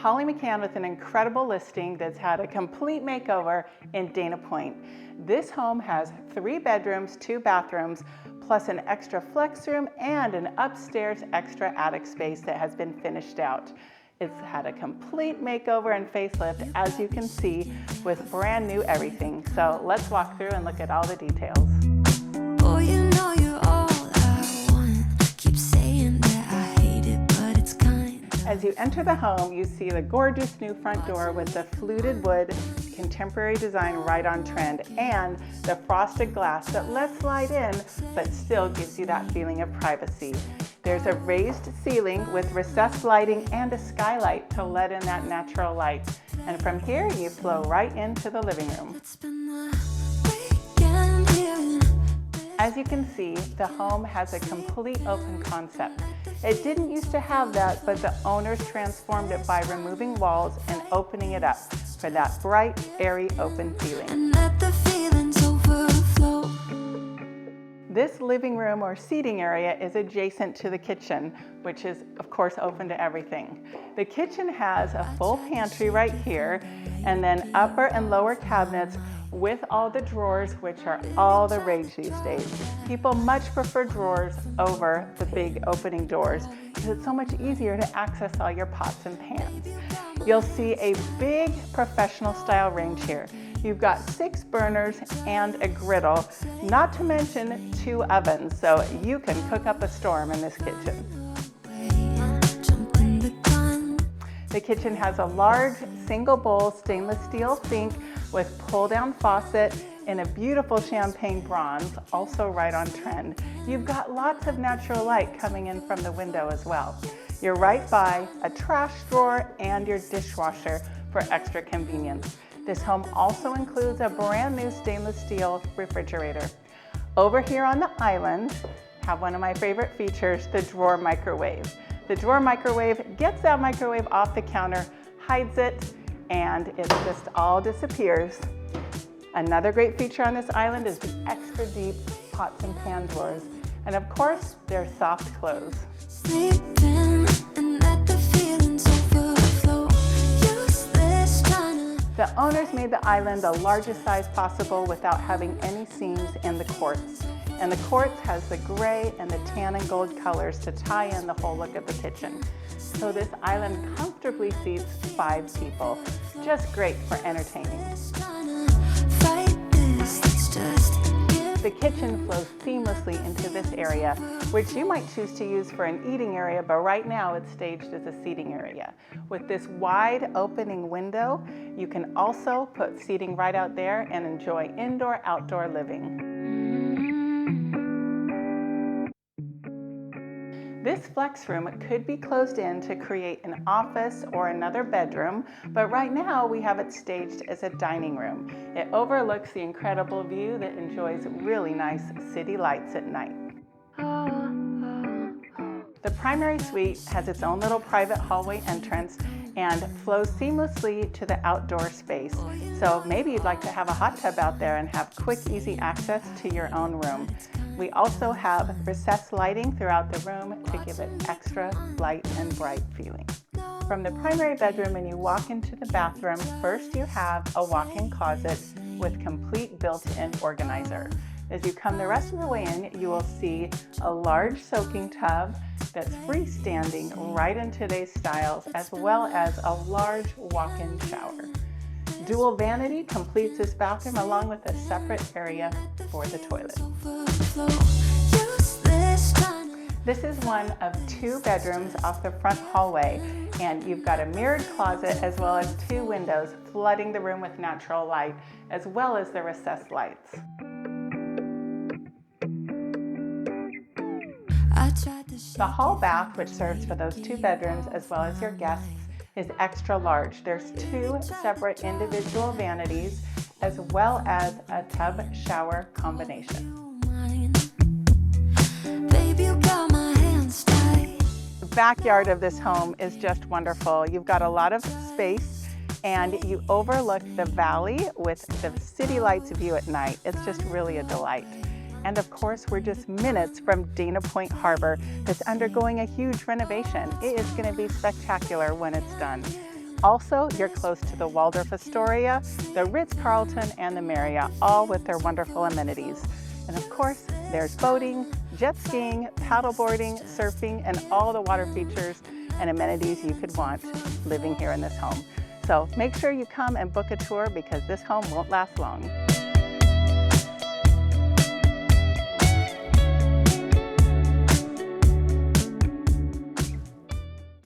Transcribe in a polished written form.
Holly McKhann with an incredible listing that's had a complete makeover in Dana Point. This home has 3 bedrooms, 2 bathrooms, plus an extra flex room and an upstairs extra attic space that has been finished out. It's had a complete makeover and facelift, as you can see, with brand new everything. So let's walk through and look at all the details. Oh, you know you're all I want. Keep saying that I hate it, but it's kind. As you enter the home, you see the gorgeous new front door with the fluted wood, contemporary design right on trend, and the frosted glass that lets slide in, but still gives you that feeling of privacy. There's a raised ceiling with recessed lighting and a skylight to let in that natural light. And from here, you flow right into the living room. As you can see, the home has a complete open concept. It didn't used to have that, but the owners transformed it by removing walls and opening it up for that bright, airy, open feeling. This living room or seating area is adjacent to the kitchen, which is of course open to everything. The kitchen has a full pantry right here, and then upper and lower cabinets with all the drawers, which are all the rage these days. People much prefer drawers over the big opening doors because it's so much easier to access all your pots and pans. You'll see a big professional style range here. You've got 6 burners and a griddle, not to mention 2 ovens, so you can cook up a storm in this kitchen. The kitchen has a large single bowl stainless steel sink with pull-down faucet in a beautiful champagne bronze, also right on trend. You've got lots of natural light coming in from the window as well. You're right by a trash drawer and your dishwasher for extra convenience. This home also includes a brand new stainless steel refrigerator. Over here on the island, have one of my favorite features, the drawer microwave. The drawer microwave gets that microwave off the counter, hides it, and it just all disappears. Another great feature on this island is the extra deep pots and pan drawers. And of course, their soft close. The owners made the island the largest size possible without having any seams in the quartz. And the quartz has the gray and the tan and gold colors to tie in the whole look of the kitchen. So this island comfortably seats 5 people. Just great for entertaining. The kitchen flows seamlessly into this area, which you might choose to use for an eating area, but right now it's staged as a seating area. With this wide opening window, you can also put seating right out there and enjoy indoor-outdoor living. This flex room could be closed in to create an office or another bedroom, but right now we have it staged as a dining room. It overlooks the incredible view that enjoys really nice city lights at night. The primary suite has its own little private hallway entrance and flows seamlessly to the outdoor space. So maybe you'd like to have a hot tub out there and have quick, easy access to your own room. We also have recessed lighting throughout the room to give it extra light and bright feeling. From the primary bedroom, when you walk into the bathroom, first you have a walk-in closet with complete built-in organizer. As you come the rest of the way in, you will see a large soaking tub that's freestanding right in today's styles, as well as a large walk-in shower. Dual vanity completes this bathroom along with a separate area for the toilet. This is one of 2 bedrooms off the front hallway, and you've got a mirrored closet as well as 2 windows flooding the room with natural light, as well as the recessed lights. The hall bath, which serves for those 2 bedrooms as well as your guests, is extra large. There's 2 separate individual vanities as well as a tub shower combination. The backyard of this home is just wonderful. You've got a lot of space and you overlook the valley with the city lights view at night. It's just really a delight. And of course, we're just minutes from Dana Point Harbor that's undergoing a huge renovation. It is going to be spectacular when it's done. Also, you're close to the Waldorf Astoria, the Ritz-Carlton, and the Marriott, all with their wonderful amenities. And of course, there's boating, jet skiing, paddleboarding, surfing, and all the water features and amenities you could want living here in this home. So make sure you come and book a tour because this home won't last long.